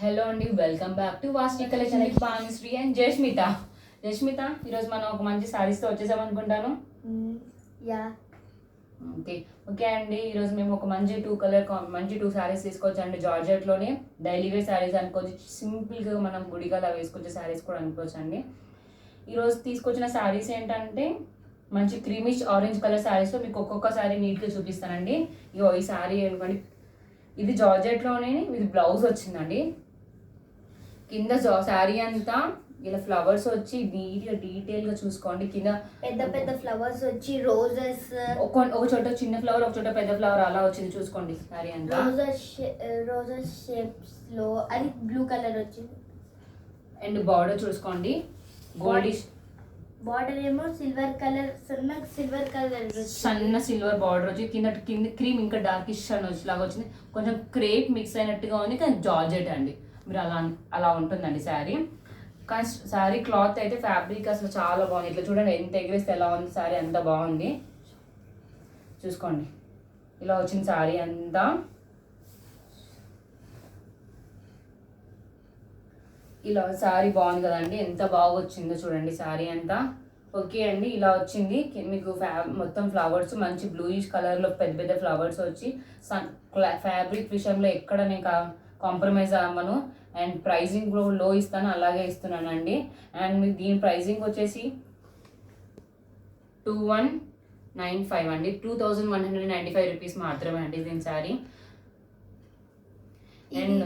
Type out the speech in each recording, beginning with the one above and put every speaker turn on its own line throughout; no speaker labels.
Hello అండి, welcome back to Vasti collection with Bhanusri and Jayasmita. ఈరోజు మనం ఒక మంచి శారీస్తో వచ్చేసాం అనుకుంటాను. ఓకే ఓకే అండి, ఈరోజు మేము ఒక మంచి టూ శారీస్ తీసుకోవచ్చండి. జార్జెట్లోనే డైలీ వేర్ శారీస్ అనుకోవచ్చు, సింపుల్గా మనం గుడిగా అలా వేసుకొచ్చే శారీస్ కూడా అనుకోవచ్చు అండి. ఈరోజు తీసుకొచ్చిన శారీస్ ఏంటంటే మంచి క్రీమిష్ ఆరెంజ్ కలర్ శారీస్లో మీకు ఒక్కొక్క శారీ నీట్గా చూపిస్తానండి. ఇగో ఈ శారీ అనుకోండి, ఇది జార్జెట్లోనే ఇది బ్లౌజ్ వచ్చిందండి. కింద శారీ అంతా ఇలా ఫ్లవర్స్ వచ్చి నీట్గా డీటెయిల్గా చూసుకోండి. కింద
పెద్ద పెద్ద ఫ్లవర్స్ వచ్చి రోజెస్,
ఒక చోట చిన్న ఫ్లవర్, ఒక చోట పెద్ద ఫ్లవర్ అలా వచ్చింది చూసుకోండి. శారీ అంతా
రోజెస్ షేప్స్ లో అది బ్లూ కలర్ వచ్చింది.
అండ్ బార్డర్ చూసుకోండి, గోల్డిష్
బార్డర్ ఏమో సిల్వర్ కలర్,
సన్న సిల్వర్ బార్డర్ వచ్చి కింద క్రీమ్ ఇంకా డార్కిష్ అని వచ్చేలాగా వచ్చింది. కొంచెం క్రేప్ మిక్స్ అయినట్టుగా ఉంది, కానీ జార్జెట్ అండి. మీరు అలా ఉంటుందండి శారీ. కానీ శారీ క్లాత్ అయితే ఫ్యాబ్రిక్ అసలు చాలా బాగుంది. ఇట్లా చూడండి, ఎంత ఎగిరేస్తే ఎలా ఉంది శారీ, అంత బాగుంది. చూసుకోండి, ఇలా వచ్చింది శారీ అంతా. ఇలా శారీ బాగుంది కదండి, ఎంత బాగా వచ్చిందో చూడండి శారీ అంతా. ఓకే అండి, ఇలా వచ్చింది మీకు మొత్తం ఫ్లవర్స్ మంచి బ్లూయిష్ కలర్లో పెద్ద పెద్ద ఫ్లవర్స్ వచ్చి ఫ్యాబ్రిక్ విషయంలో ఎక్కడ నేను కాంప్రమైజ్ అవ్వను. అండ్ ప్రైజింగ్ కూడా లో ఇస్తాను, అలాగే ఇస్తున్నానండి. అండ్ మీకు దీని ప్రైజింగ్ వచ్చేసి 2195 అండి, 2195 రూపీస్ మాత్రమే అండి దీని శారీ. అండ్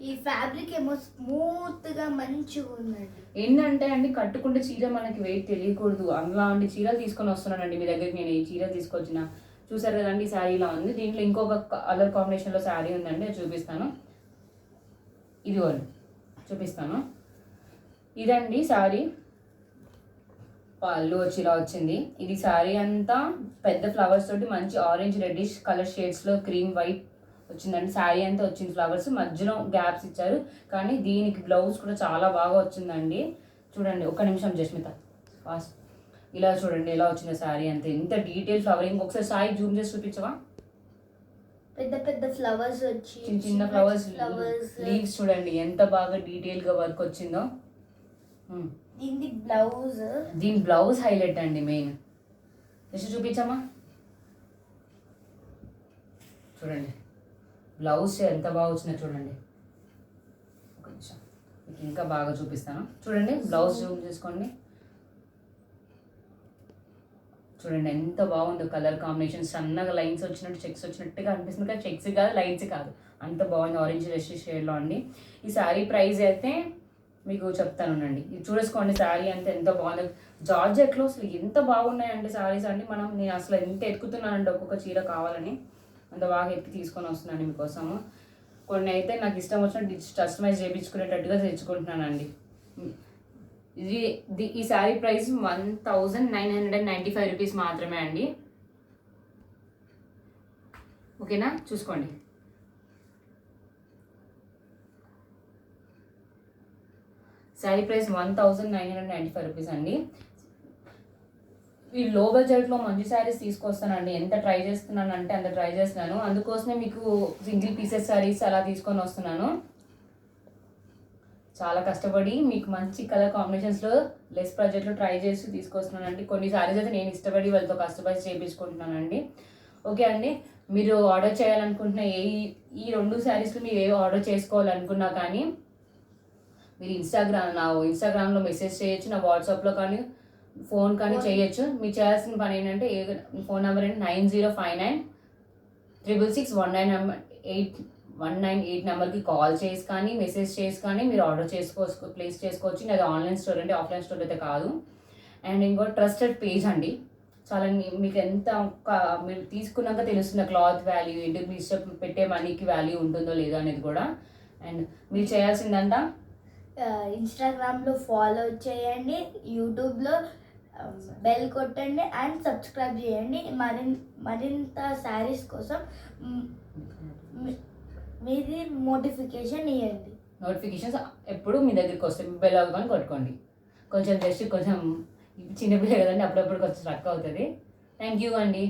ఈ ఫ్యాబ్రిక్ ఏమో స్మూత్ గా మంచిగా ఉందండి.
ఏంటంటే అండి, కట్టుకుంటే చీర మనకి వెయిట్ తెలియకూడదు, అలాంటి చీరలు తీసుకొని వస్తున్నానండి మీ దగ్గరికి. నేను ఈ చీర తీసుకొచ్చిన చూసారు కదండి, శారీ ఇలా ఉంది. దీంట్లో ఇంకొక కలర్ కాంబినేషన్లో శారీ ఉందండి, అది చూపిస్తాను. ఇది వాళ్ళు చూపిస్తాను. ఇదండి శారీ, పళ్ళు వచ్చి ఇలా వచ్చింది. ఇది శారీ అంతా పెద్ద ఫ్లవర్స్ తోటి మంచి ఆరెంజ్ రెడ్డిష్ కలర్ షేడ్స్లో క్రీమ్ వైట్ వచ్చిందండి. శారీ అంతా వచ్చింది ఫ్లవర్స్, మధ్యలో గ్యాప్స్ ఇచ్చారు. కానీ దీనికి బ్లౌజ్ కూడా చాలా బాగా వచ్చిందండి. చూడండి, ఒక్క నిమిషం జస్మిత ఫాస్ట్. ఇలా చూడండి ఎలా వచ్చింది శారీ అంతా, ఎంత డీటెయిల్ ఫ్లవరింగ్. ఒకసారి శారీ జూమ్ చేసి చూపించవా?
పెద్ద పెద్ద ఫ్లవర్స్ వచ్చి
చిన్న చిన్న ఫ్లవర్స్ లీవ్స్ చూడండి ఎంత బాగా డీటెయిల్ గా వర్క్ వచ్చిందో. దీని బ్లౌజ్ హైలైట్ అండి మెయిన్. జస్ట్ చూపించమ్మా, చూడండి బ్లౌజ్ ఎంత బాగా వచ్చిందో చూడండి. ఒక నిమిషం మీకు ఇంకా బాగా చూపిస్తాను. చూడండి బ్లౌజ్ జూమ్ చేసుకోండి, చూడండి ఎంత బాగుందో కలర్ కాంబినేషన్. సన్నగా లైన్స్ వచ్చినట్టు, చెక్స్ వచ్చినట్టుగా అనిపిస్తుంది, కానీ చెక్స్ కాదు, లైన్స్ కాదు, అంత బాగుంది. ఆరెంజ్ రెష్ షేడ్లో అండి. ఈ శారీ ప్రైస్ అయితే మీకు చెప్తానండి. ఇది చూసుకోండి శారీ అంతా ఎంత బాగుంది. జార్జెట్లో అసలు ఎంత బాగున్నాయండి శారీస్ అండి. నేను అసలు ఎంత ఎత్తుకుతున్నానండి ఒక్కొక్క చీర కావాలని, అంత బాగా ఎత్తి తీసుకొని వస్తున్నాను మీకోసము. కొన్ని అయితే నాకు ఇష్టం వచ్చినట్టు కస్టమైజ్ చేయించుకునేటట్టుగా తెచ్చుకుంటున్నానండి. ఈ శారీ ప్రైస్ 1995 రూపీస్ మాత్రమే అండి. ఓకేనా, చూసుకోండి. శారీ ప్రైస్ 1995 రూపీస్ అండి. ఈ లో బడ్జెట్లో మంచి శారీస్ తీసుకొస్తానండి. ఎంత ట్రై చేస్తున్నాను అంటే అంత ట్రై చేస్తున్నాను. అందుకోసమే మీకు సింగిల్ పీసెస్ శారీస్ అలా తీసుకొని వస్తున్నాను. చాలా కష్టపడి మీకు మంచి కలర్ కాంబినేషన్స్లో లెస్ బడ్జెట్లో ట్రై చేసి తీసుకొస్తున్నానండి. కొన్ని శారీస్ అయితే నేను ఇష్టపడి వాళ్ళతో కస్టమైజ్ చేయించుకుంటున్నానండి. ఓకే అండి, మీరు ఆర్డర్ చేయాలనుకుంటున్న ఈ రెండు శారీస్లో మీరు ఏ ఆర్డర్ చేసుకోవాలనుకున్నా కానీ మీరు ఇన్స్టాగ్రామ్లో మెసేజ్ చేయొచ్చు, నా వాట్సాప్లో కానీ ఫోన్ కానీ చేయొచ్చు. మీరు చేయాల్సిన పని ఏంటంటే ఫోన్ నెంబర్ ఏంటి 9059661998 నెంబర్కి కాల్ చేసి కానీ మెసేజ్ చేసి కానీ మీరు ఆర్డర్ ప్లేస్ చేసుకోవచ్చు. అది ఆన్లైన్ స్టోర్ అండి, ఆఫ్లైన్ స్టోర్ అయితే కాదు. అండ్ ఇంకో ట్రస్టెడ్ పేజ్ అండి. చాలా మీకు మీరు తీసుకున్నాక తెలుస్తుంది క్లాత్ వాల్యూ ఏంటి, మీ ఇష్టం పెట్టే మనీకి వాల్యూ ఉంటుందో లేదో అనేది కూడా. అండ్ మీరు చేయాల్సిందంతా
ఇన్స్టాగ్రామ్లో ఫాలో చేయండి, యూట్యూబ్లో బెల్ కొట్టండి అండ్ సబ్స్క్రైబ్ చేయండి. మరింత శారీస్ కోసం మీది నోటిఫికేషన్స్
ఎప్పుడు మీ దగ్గరికి వస్తే బెల్ అవుతామని కొట్టుకోండి. కొంచెం చిన్నపిల్ల కదండి, అప్పుడప్పుడు కొంచెం స్ట్రక్ అవుతుంది. థ్యాంక్ యూ అండి.